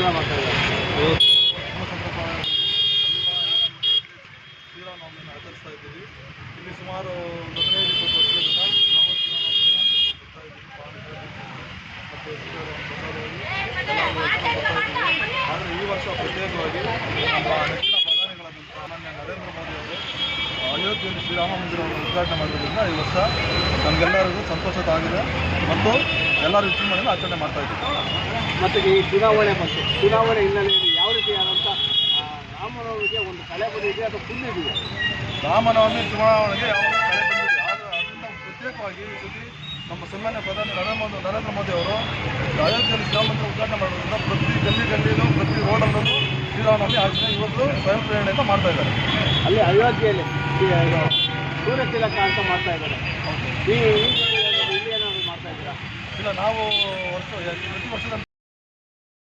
ಕಾರ್ಯಕ್ರಮಗಳನ್ನ ಮಾಡ್ತಾ ಇದ್ದಾರೆ. ಶ್ರೀರಾಮನವಮಿಯನ್ನು ಆಚರಿಸ್ತಾ ಇದ್ದೀವಿ. ಇಲ್ಲಿ ಸುಮಾರು 15-20 ವರ್ಷಗಳಿಂದ ನಾವು ಶ್ರೀರಾಮನವಮಿಯನ್ನು ಬರ್ತಾ ಇದ್ದೀವಿ. ಮತ್ತು ಆದರೆ ಈ ವರ್ಷ ಪ್ರತ್ಯೇಕವಾಗಿ ನಮ್ಮ ನೆಚ್ಚಿನ ಪ್ರಧಾನಿಗಳಾದಂಥ ಮಾನ್ಯ ನರೇಂದ್ರ ಮೋದಿ ಅವರು ಅಯೋಧ್ಯೆಯಲ್ಲಿ ಶ್ರೀರಾಮ ಮಂದಿರವನ್ನು ಉದ್ಘಾಟನೆ ಮಾಡಿರೋದ್ರಿಂದ ಈ ವರ್ಷ ನಮಗೆಲ್ಲರಿಗೂ ಸಂತೋಷವಾಗಿದೆ ಮತ್ತು ಎಲ್ಲರೂ ವಿಜೃಂಭಣೆಯಿಂದ ಆಚರಣೆ ಮಾಡ್ತಾ ಇದ್ದೀವಿ. ಮತ್ತು ಈ ಚುನಾವಣೆ ಹಿನ್ನೆಲೆಯಲ್ಲಿ ಯಾವ ರೀತಿಯಾದಂಥ ರಾಮನವಮಿಗೆ ಒಂದು ಕಳೆ ಬಂದಿದೆ ಅಥವಾ ಫುಲ್ ಇದೆಯಾ? ರಾಮನವಮಿ ಚುನಾವಣೆಗೆ ಯಾವ ಕಳೆ ಬಂದಿದೆ, ಆದರೆ ಅದರಿಂದ ಪ್ರತ್ಯೇಕವಾಗಿ ಈ ಸತಿ ನಮ್ಮ ಸನ್ಮಾನ್ಯ ಪ್ರಧಾನಿ ನರೇಂದ್ರ ಮೋದಿ ಅವರು ಅಯೋಧ್ಯೆಯಲ್ಲಿ ಶ್ರೀರಾಮ ಮಂದಿರ ಉದ್ಘಾಟನೆ ಮಾಡೋದ್ರಿಂದ ಪ್ರತಿ ಗಲ್ಲಿಯಲ್ಲೂ ಪ್ರತಿ ರೋಡಲ್ಲೂ ಶ್ರೀರಾಮನವಮಿ ಆಚರಣೆ ಇವತ್ತು ಸ್ವಯಂ ಪ್ರೇರಣೆಯಿಂದ ಮಾಡ್ತಾ ಇದ್ದಾರೆ. ಅಲ್ಲಿ ಅಯೋಧ್ಯೆಯಲ್ಲಿ ಸೂರ್ಯ ತಿಲಕ ಅಂತ ಮಾಡ್ತಾ ಇದ್ದಾರೆ. ಇಲ್ಲಿ ಏನಾದರೂ ಮಾಡ್ತಾ ಇದ್ದೀರಾ? ಇಲ್ಲ, ನಾವು ಪ್ರತಿ ವರ್ಷದ